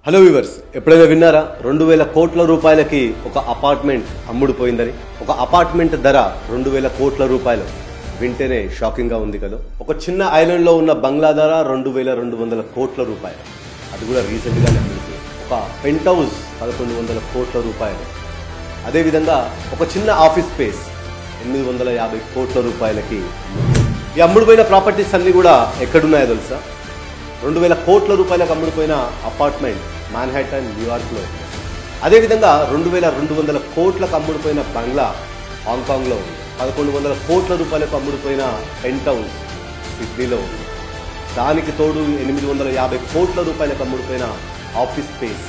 Hello viewers, ఎప్పుడైనా విన్నారా 2000 కోట్ల రూపాయలకి ఒక అపార్ట్మెంట్ అమ్ముడుపోయిందని? ఒక అపార్ట్మెంట్ ధర 2000 కోట్ల రూపాయలు వింటేనే షాకింగ్ గా ఉంది కదా. ఒక చిన్న ఐలాండ్ లో ఉన్న బంగ్లా ధర 2200 కోట్ల రూపాయలు, అది కూడా రీసెంట్ గా అమ్ముడుపోయింది. ఒక పెంట్ హౌస్ 1100 కోట్ల రూపాయలు. అదేవిధంగా ఒక చిన్న ఆఫీస్ స్పేస్ 850 కోట్ల రూపాయలకి. ఈ అమ్ముడుపోయిన ప్రాపర్టీస్ అన్ని కూడా ఎక్కడున్నాయో తెలుసా? 2000 కోట్ల రూపాయలకు అమ్ముడుపోయిన అపార్ట్మెంట్ మాన్హాటన్, న్యూయార్క్లో. అదేవిధంగా 2200 కోట్లకు అమ్ముడుపోయిన బంగ్లా హాంకాంగ్లో ఉంది. 1100 కోట్ల రూపాయలకు అమ్ముడుపోయిన పెంట్ హౌస్ సిడ్నీలో ఉంది. దానికి తోడు 850 కోట్ల రూపాయలకు అమ్ముడుపోయిన ఆఫీస్ స్పేస్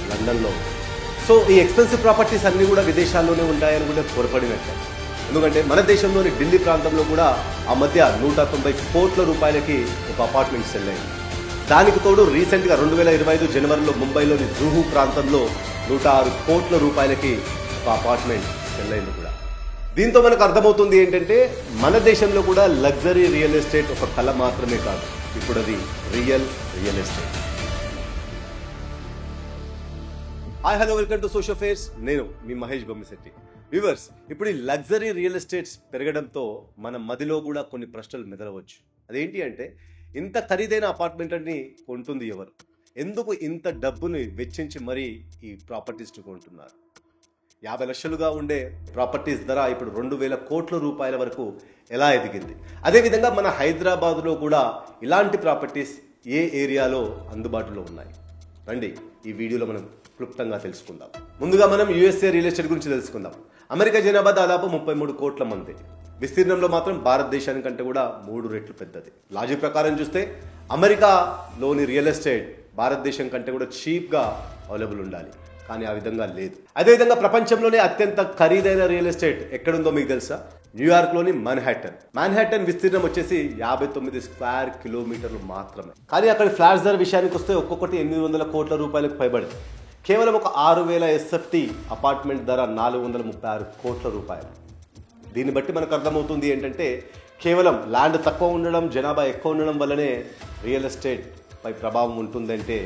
లండన్లో ఉంది. సో ఈ ఎక్స్పెన్సివ్ ప్రాపర్టీస్ అన్నీ కూడా విదేశాల్లోనే ఉంటాయని కూడా పొరపడినట్టే. ఎందుకంటే మన దేశంలోని ఢిల్లీ ప్రాంతంలో కూడా ఆ మధ్య 190 కోట్ల రూపాయలకి ఒక అపార్ట్మెంట్ సెల్ అయింది. దానికి తోడు రీసెంట్గా 2025 జనవరిలో ముంబైలోని జూహు ప్రాంతంలో 106 కోట్ల రూపాయలకి ఒక అపార్ట్మెంట్ సెల్ అయింది కూడా. దీంతో మనకు అర్థమవుతుంది ఏంటంటే మన దేశంలో కూడా లగ్జరీ రియల్ ఎస్టేట్ ఒక కళ మాత్రమే కాదు, ఇప్పుడు అది real estate. Hi hello, welcome to social fares. నేను మీ మహేష్ బొమ్మిశెట్టి. వ్యూవర్స్, ఇప్పుడు ఈ లగ్జరీ రియల్ ఎస్టేట్స్ పెరగడంతో మన మదిలో కూడా కొన్ని ప్రశ్నలు మెదలవచ్చు. అదేంటి అంటే, ఇంత ఖరీదైన అపార్ట్మెంట్ అని కొంటుంది ఎవరు? ఎందుకు ఇంత డబ్బుని వెచ్చించి మరీ ఈ ప్రాపర్టీస్ని కొంటున్నారు? 50 లక్షలుగా ఉండే ప్రాపర్టీస్ ధర ఇప్పుడు 2000 కోట్ల రూపాయల వరకు ఎలా ఎదిగింది? అదేవిధంగా మన హైదరాబాద్లో కూడా ఇలాంటి ప్రాపర్టీస్ ఏ ఏరియాలో అందుబాటులో ఉన్నాయి? రండి ఈ వీడియోలో మనం క్లుప్తంగా తెలుసుకుందాం. ముందుగా మనం యూఎస్ఏ రియల్ ఎస్టేట్ గురించి తెలుసుకుందాం. అమెరికా జనాభా దాదాపు 33 కోట్ల మంది. విస్తీర్ణంలో మాత్రం భారతదేశానికంటే కూడా 3 రెట్లు పెద్దది. లాజిక్ ప్రకారం చూస్తే అమెరికాలోని రియల్ ఎస్టేట్ భారతదేశం కంటే కూడా చీప్గా అవైలబుల్ ఉండాలి, కానీ ఆ విధంగా లేదు. అదేవిధంగా ప్రపంచంలోనే అత్యంత ఖరీదైన రియల్ ఎస్టేట్ ఎక్కడుందో మీకు తెలుసా? న్యూయార్క్లోని మాన్హాటన్ విస్తీర్ణం వచ్చేసి 59 స్క్వేర్ కిలోమీటర్లు మాత్రమే. కానీ అక్కడ ఫ్లాట్స్ ధర విషయానికి వస్తే ఒక్కొక్కటి 800 కోట్ల రూపాయలకు పైబడి. కేవలం ఒక 6000 ఎస్ఎఫ్టీ అపార్ట్మెంట్ ధర 436 కోట్ల రూపాయలు. దీన్ని బట్టి మనకు అర్థమవుతుంది ఏంటంటే, కేవలం ల్యాండ్ తక్కువ ఉండడం, జనాభా ఎక్కువ ఉండడం వల్లనే రియల్ ఎస్టేట్ పై ప్రభావం ఉంటుందంటే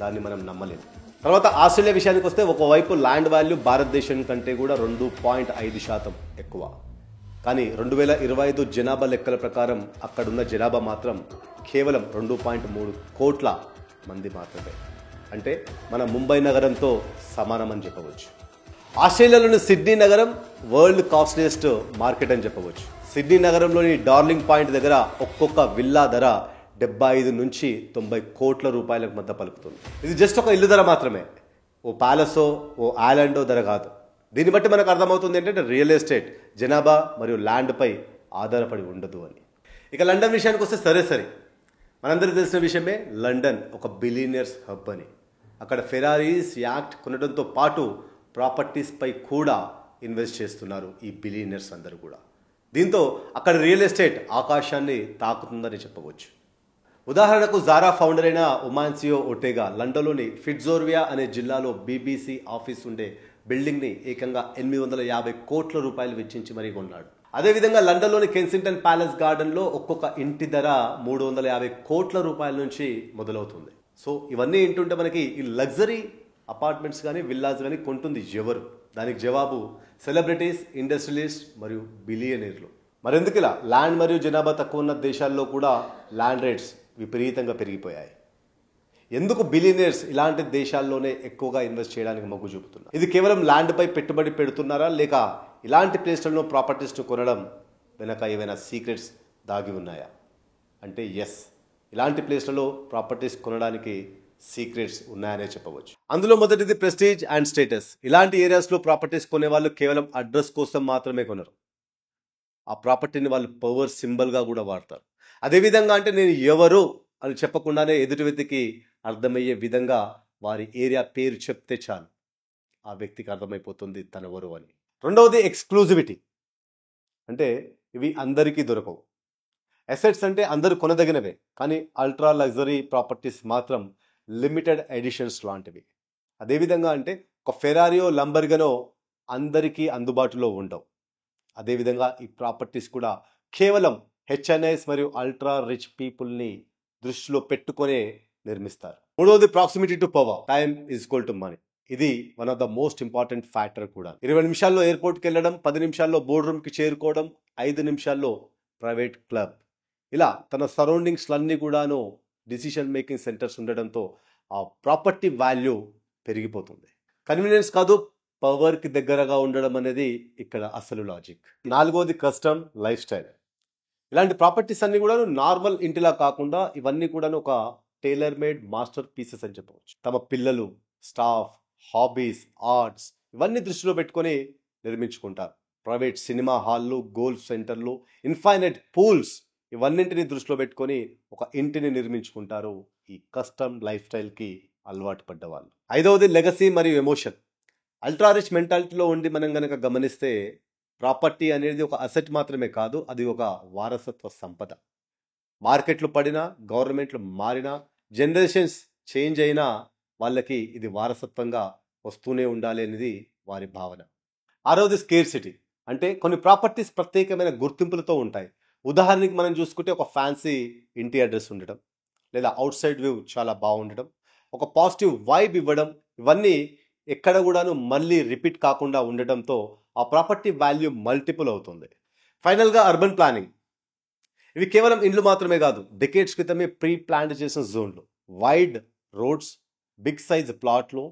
దాన్ని మనం నమ్మలేము. తర్వాత ఆస్ట్రేలియా విషయానికి వస్తే ఒకవైపు ల్యాండ్ వాల్యూ భారతదేశం కంటే కూడా 2.5% ఎక్కువ. కానీ 2025 జనాభా లెక్కల ప్రకారం అక్కడున్న జనాభా మాత్రం కేవలం 2.3 కోట్ల మంది మాత్రమే. అంటే మన ముంబై నగరంతో సమానమని చెప్పవచ్చు. ఆస్ట్రేలియాలోని సిడ్నీ నగరం వరల్డ్ కాస్ట్లీయెస్ట్ మార్కెట్ అని చెప్పవచ్చు. సిడ్నీ నగరంలోని డార్లింగ్ పాయింట్ దగ్గర ఒక్కొక్క విల్లా ధర 75 నుంచి 90 కోట్ల రూపాయలకు మధ్య పలుకుతుంది. ఇది జస్ట్ ఒక ఇల్లు ధర మాత్రమే, ఓ ప్యాలెసో ఓ ఐలాండో ధర కాదు. దీన్ని బట్టి మనకు అర్థమవుతుంది ఏంటంటే రియల్ ఎస్టేట్ జనాభా మరియు ల్యాండ్పై ఆధారపడి ఉండదు అని. ఇక లండన్ విషయానికి వస్తే సరే మనందరికీ తెలిసిన విషయమే, లండన్ ఒక బిలియనర్స్ హబ్ అని. అక్కడ ఫెరారీస్, యాక్ట్ కొనడంతో పాటు ప్రాపర్టీస్ పై కూడా ఇన్వెస్ట్ చేస్తున్నారు ఈ బిలియనర్స్ అందరూ కూడా. దీంతో అక్కడ రియల్ ఎస్టేట్ ఆకాశాన్ని తాకుతుందని చెప్పవచ్చు. ఉదాహరణకు జారా ఫౌండర్ అయిన ఉమాన్సియో ఒటేగా లండన్లోని ఫిట్జోర్వియా అనే జిల్లాలో BBC ఆఫీస్ ఉండే బిల్డింగ్ని ఏకంగా 850 కోట్ల రూపాయలు వెచ్చించి మరీ కొన్నాడు. అదేవిధంగా లండన్లోని కెన్సింగ్టన్ ప్యాలెస్ గార్డెన్లో ఒక్కొక్క ఇంటి ధర 350 కోట్ల రూపాయల నుంచి మొదలవుతుంది. సో ఇవన్నీ ఏంటంటే మనకి ఈ లగ్జరీ అపార్ట్మెంట్స్ కానీ విల్లాస్ కానీ కొంటుంది ఎవరు? దానికి జవాబు సెలబ్రిటీస్, ఇండస్ట్రియలిస్ట్ మరియు బిలియనీర్లు. మరెందుకు ఇలా? ల్యాండ్ మరియు జనాభా తక్కువ ఉన్న దేశాల్లో కూడా ల్యాండ్ రేట్స్ విపరీతంగా పెరిగిపోయాయి. ఎందుకు బిలియనీర్స్ ఇలాంటి దేశాల్లోనే ఎక్కువగా ఇన్వెస్ట్ చేయడానికి మొగ్గు చూపుతున్నారు? ఇది కేవలం ల్యాండ్పై పెట్టుబడి పెడుతున్నారా, లేక ఇలాంటి ప్లేస్లలో ప్రాపర్టీస్ను కొనడం వెనక ఏవైనా సీక్రెట్స్ దాగి ఉన్నాయా? అంటే ఎస్, ఇలాంటి ప్లేస్లలో ప్రాపర్టీస్ కొనడానికి సీక్రెట్స్ ఉన్నాయనే చెప్పవచ్చు. అందులో మొదటిది ప్రెస్టీజ్ అండ్ స్టేటస్. ఇలాంటి ఏరియాస్లో ప్రాపర్టీస్ కొనే వాళ్ళు కేవలం అడ్రస్ కోసం మాత్రమే కొనరు, ఆ ప్రాపర్టీని వాళ్ళు పవర్ సింబల్గా కూడా వాడతారు. అదేవిధంగా అంటే నేను ఎవరు అని చెప్పకుండానే ఎదుటి వ్యక్తికి అర్థమయ్యే విధంగా వారి ఏరియా పేరు చెప్తే చాలు, ఆ వ్యక్తికి అర్థమైపోతుంది తనెవరు అని. రెండవది ఎక్స్క్లూజివిటీ. అంటే ఇవి అందరికీ దొరకవు. అసెట్స్ అంటే అందరూ కొనదగినవే, కానీ అల్ట్రా లగ్జరీ ప్రాపర్టీస్ మాత్రం లిమిటెడ్ ఎడిషన్స్ లాంటివి. అదేవిధంగా అంటే ఒక ఫెరారియో, లంబర్గనో అందరికీ అందుబాటులో ఉండవు. అదేవిధంగా ఈ ప్రాపర్టీస్ కూడా కేవలం HNIs మరియు అల్ట్రా రిచ్ పీపుల్ని దృష్టిలో పెట్టుకొనే నిర్మిస్తారు. మూడవది proximity to power, time is equal to money. ఇది one of the most important factor కూడా. 20 నిమిషాల్లో ఎయిర్పోర్ట్కి వెళ్ళడం, 10 నిమిషాల్లో బోర్డ్ రూమ్కి చేరుకోవడం, 5 నిమిషాల్లో ప్రైవేట్ క్లబ్. ఇలా తన సరౌండింగ్స్ అన్నీ కూడాను డిసిషన్ మేకింగ్ సెంటర్స్ ఉండడంతో ఆ ప్రాపర్టీ వాల్యూ పెరిగిపోతుంది. కన్వీనియన్స్ కాదు, పవర్కి దగ్గరగా ఉండడం అనేది ఇక్కడ అసలు లాజిక్. నాలుగోది కస్టమ్ లైఫ్ స్టైల్. ఇలాంటి ప్రాపర్టీస్ అన్ని కూడా నార్మల్ ఇంటిలా కాకుండా ఇవన్నీ కూడా ఒక టైలర్ మేడ్ మాస్టర్ పీసెస్ అని చెప్పవచ్చు. తమ పిల్లలు, స్టాఫ్, హాబీస్, ఆర్ట్స్ ఇవన్నీ దృష్టిలో పెట్టుకొని నిర్మించుకుంటారు. ప్రైవేట్ సినిమా హాల్లు, గోల్ఫ్ సెంటర్లు, ఇన్ఫైనైట్ పూల్స్ ఇవన్నింటిని దృష్టిలో పెట్టుకొని ఒక ఇంటిని నిర్మించుకుంటారు ఈ కస్టమ్ లైఫ్ స్టైల్కి అలవాటు పడ్డవాళ్ళు. ఐదవది లెగసీ మరియు ఎమోషన్. అల్ట్రా రిచ్ మెంటాలిటీలో ఉండి మనం కనుక గమనిస్తే ప్రాపర్టీ అనేది ఒక అసెట్ మాత్రమే కాదు, అది ఒక వారసత్వ సంపద. మార్కెట్లు పడినా, గవర్నమెంట్లు మారినా, జనరేషన్స్ చేంజ్ అయినా వాళ్ళకి ఇది వారసత్వంగా వస్తూనే ఉండాలి అనేది వారి భావన. ఆరవది స్కేర్సిటీ. అంటే కొన్ని ప్రాపర్టీస్ ప్రత్యేకమైన గుర్తింపులతో ఉంటాయి. ఉదాహరణకి మనం చూసుకుంటే ఒక ఫ్యాన్సీ ఇంటి అడ్రస్ ఉండడం, లేదా అవుట్ సైడ్ వ్యూ చాలా బాగుండడం, ఒక పాజిటివ్ వైబ్ ఇవ్వడం, ఇవన్నీ ఎక్కడ కూడాను మళ్ళీ రిపీట్ కాకుండా ఉండడంతో ఆ ప్రాపర్టీ వాల్యూ మల్టిపుల్ అవుతుంది. ఫైనల్గా అర్బన్ ప్లానింగ్. ఇవి కేవలం ఇండ్లు మాత్రమే కాదు, డెకేడ్స్ క్రితమే ప్రీ ప్లాన్ చేసిన జోన్లు, వైడ్ రోడ్స్, బిగ్ సైజ్ ప్లాట్లు,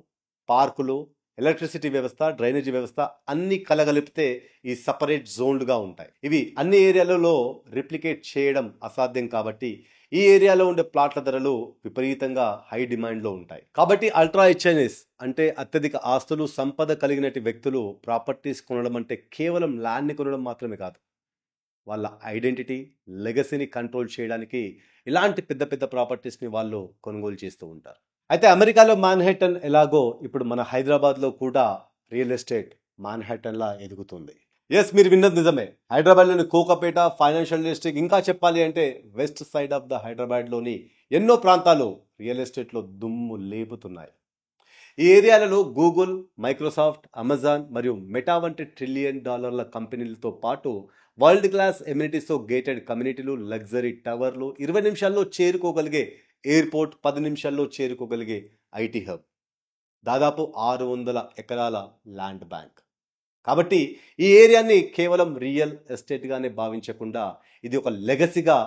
పార్కులు, ఎలక్ట్రిసిటీ వ్యవస్థ, డ్రైనేజీ వ్యవస్థ అన్ని కలగలిపితే ఈ సపరేట్ జోన్లుగా ఉంటాయి. ఇవి అన్ని ఏరియాలలో రిప్లికేట్ చేయడం అసాధ్యం కాబట్టి ఈ ఏరియాలో ఉండే ప్లాట్ల ధరలు విపరీతంగా హై డిమాండ్లో ఉంటాయి. కాబట్టి అల్ట్రా హెచ్ఎన్ఎస్ అంటే అత్యధిక ఆస్తులు, సంపద కలిగినటి వ్యక్తులు ప్రాపర్టీస్ కొనడం అంటే కేవలం ల్యాండ్ని కొనడం మాత్రమే కాదు, వాళ్ళ ఐడెంటిటీ, లెగసీని కంట్రోల్ చేయడానికి ఇలాంటి పెద్ద పెద్ద ప్రాపర్టీస్ని వాళ్ళు కొనుగోలు చేస్తూ ఉంటారు. అయితే అమెరికాలో మాన్హాటన్ ఎలాగో ఇప్పుడు మన హైదరాబాద్లో కూడా రియల్ ఎస్టేట్ మాన్హాటన్లా ఎదుగుతుంది. ఎస్, మీరు విన్నది నిజమే. హైదరాబాద్లోని కోకాపేట, ఫైనాన్షియల్ డిస్ట్రిక్ట్, ఇంకా చెప్పాలి అంటే వెస్ట్ సైడ్ ఆఫ్ ద హైదరాబాద్లోని ఎన్నో ప్రాంతాలు రియల్ ఎస్టేట్లో దుమ్ము లేపుతున్నాయి. ఈ ఏరియాలలో గూగుల్, మైక్రోసాఫ్ట్, అమెజాన్ మరియు మెటా వంటి $1 ట్రిలియన్ కంపెనీలతో పాటు వరల్డ్ క్లాస్ ఎమ్యూనిటీస్తో గేటెడ్ కమ్యూనిటీలు, లగ్జరీ టవర్లు, 20 నిమిషాల్లో చేరుకోగలిగే ఎయిర్పోర్ట్, 10 నిమిషాల్లో చేరుకోగలిగే ఐటీ హబ్, దాదాపు 600 ఎకరాల ల్యాండ్ బ్యాంక్. కాబట్టి ఈ ఏరియాని కేవలం రియల్ ఎస్టేట్గానే భావించకుండా ఇది ఒక లెగసీగా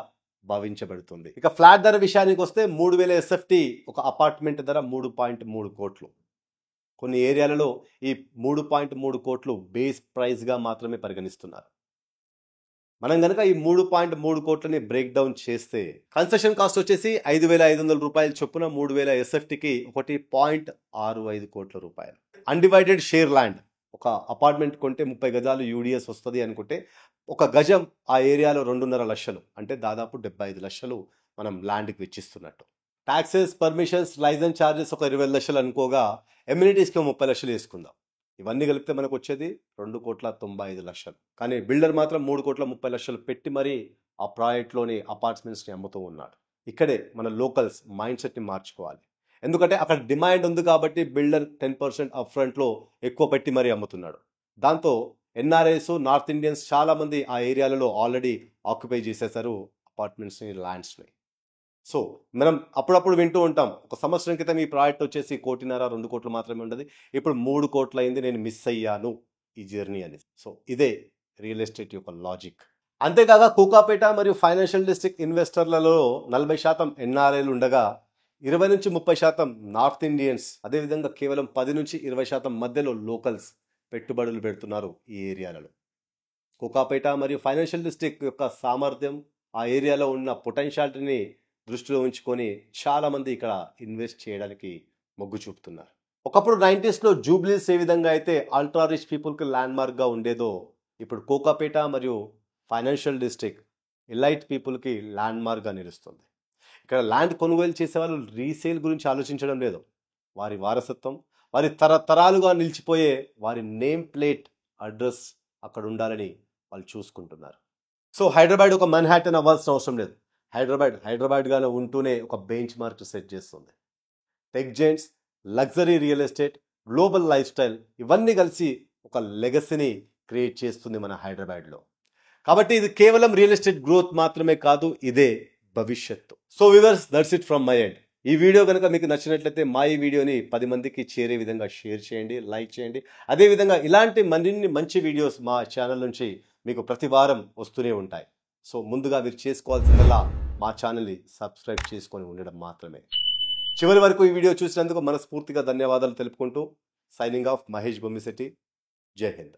భావించబడుతుంది. ఇక ఫ్లాట్ ధర విషయానికి వస్తే 3000 SFT ఒక అపార్ట్మెంట్ ధర 3.3 కోట్లు. కొన్ని ఏరియాలలో ఈ 3.3 కోట్లు బేస్ ప్రైస్గా మాత్రమే పరిగణిస్తున్నారు. మనం కనుక ఈ 3.3 కోట్లని బ్రేక్ డౌన్ చేస్తే కన్స్ట్రక్షన్ కాస్ట్ వచ్చేసి 5,500 రూపాయలు చొప్పున 3000 SFTకి 1.65 కోట్ల రూపాయలు. Undivided share land. ఒక అపార్ట్మెంట్ కొంటే 30 గజాలు యూడిఎస్ వస్తుంది అనుకుంటే ఒక గజం ఆ ఏరియాలో 2.5 లక్షలు, అంటే దాదాపు 75 లక్షలు మనం ల్యాండ్కి వెచ్చిస్తున్నట్టు. ట్యాక్సెస్, పర్మిషన్స్, లైసెన్స్ ఛార్జెస్ ఒక 20 లక్షలు అనుకోగా ఎమ్యూనిటీస్కి 30 లక్షలు వేసుకుందాం. ఇవన్నీ కలిపితే మనకు వచ్చేది 2.95 లక్షలు. కానీ బిల్డర్ మాత్రం 3.30 లక్షలు పెట్టి మరీ ఆ ప్రాజెక్ట్లోని అపార్ట్మెంట్స్ని అమ్ముతూ ఉన్నాడు. ఇక్కడే మన లోకల్స్ మైండ్ సెట్ని మార్చుకోవాలి. ఎందుకంటే అక్కడ డిమాండ్ ఉంది కాబట్టి బిల్డర్ 10% అప్ఫ్రంట్లో ఎక్కువ పెట్టి మరీ అమ్ముతున్నాడు. దాంతో ఎన్ఆర్ఐస్, నార్త్ ఇండియన్స్ చాలామంది ఆ ఏరియాలలో ఆల్రెడీ ఆక్యుపై చేసేసారు అపార్ట్మెంట్స్ని, ల్యాండ్స్ని. సో మనం అప్పుడప్పుడు వింటూ ఉంటాం, ఒక సంవత్సరం క్రితం ఈ ప్రాజెక్ట్ వచ్చేసి 1.5-2 కోట్లు మాత్రమే ఉండదు, ఇప్పుడు 3 కోట్లు అయింది, నేను మిస్ అయ్యాను ఈ జర్నీ అని. సో ఇదే రియల్ ఎస్టేట్ యొక్క లాజిక్. అంతేకాక కోకాపేట మరియు ఫైనాన్షియల్ డిస్ట్రిక్ట్ ఇన్వెస్టర్లలో 40% ఎన్ఆర్ఐలు ఉండగా 20-30% నార్త్ ఇండియన్స్, అదేవిధంగా కేవలం 10-20% మధ్యలో లోకల్స్ పెట్టుబడులు పెడుతున్నారు ఈ ఏరియాలలో. కోకాపేట మరియు ఫైనాన్షియల్ డిస్ట్రిక్ట్ యొక్క సామర్థ్యం, ఆ ఏరియాలో ఉన్న పొటెన్షియాలిటీని దృష్టిలో ఉంచుకొని చాలామంది ఇక్కడ ఇన్వెస్ట్ చేయడానికి మొగ్గు చూపుతున్నారు. ఒకప్పుడు 90sలో జూబ్లీస్ ఏ విధంగా అయితే అల్ట్రా రిచ్ పీపుల్కి ల్యాండ్ మార్క్గా ఉండేదో, ఇప్పుడు కోకాపేట మరియు ఫైనాన్షియల్ డిస్ట్రిక్ట్ ఎలైట్ పీపుల్కి ల్యాండ్ మార్క్గా నిలుస్తుంది. ఇక్కడ ల్యాండ్ కొనుగోలు చేసేవాళ్ళు రీసేల్ గురించి ఆలోచించడం లేదు, వారి వారసత్వం, వారి తరతరాలుగా నిలిచిపోయే వారి నేమ్ ప్లేట్ అడ్రస్ అక్కడ ఉండాలని వాళ్ళు చూసుకుంటున్నారు. సో హైదరాబాద్ ఒక మన్హాటన్ అవ్వాల్సిన అవసరం లేదు. హైదరాబాద్గానే ఉంటూనే ఒక బెంచ్ మార్క్ సెట్ చేస్తుంది. Tech giants, luxury real estate, global life style ఇవన్నీ కలిసి ఒక లెగసీని క్రియేట్ చేస్తుంది మన హైదరాబాద్లో. కాబట్టి ఇది కేవలం రియల్ ఎస్టేట్ గ్రోత్ మాత్రమే కాదు, ఇదే భవిష్యత్తు. So viewers, that's it from my end. ఈ వీడియో కనుక మీకు నచ్చినట్లయితే మా ఈ వీడియోని 10 మందికి చేరే విధంగా షేర్ చేయండి, లైక్ చేయండి. అదేవిధంగా ఇలాంటి మరిన్ని మంచి వీడియోస్ మా ఛానల్ నుంచి మీకు ప్రతి వారం వస్తూనే ఉంటాయి. సో ముందుగా మీరు చేసుకోవాల్సిందల్లా మా ఛానల్ని సబ్స్క్రైబ్ చేసుకొని ఉండడం మాత్రమే. చివరి వరకు ఈ వీడియో చూసినందుకు మనస్ఫూర్తిగా ధన్యవాదాలు తెలుపుకుంటూ సైనింగ్ ఆఫ్ మహేష్ బొమ్మిశెట్టి. జై హింద్.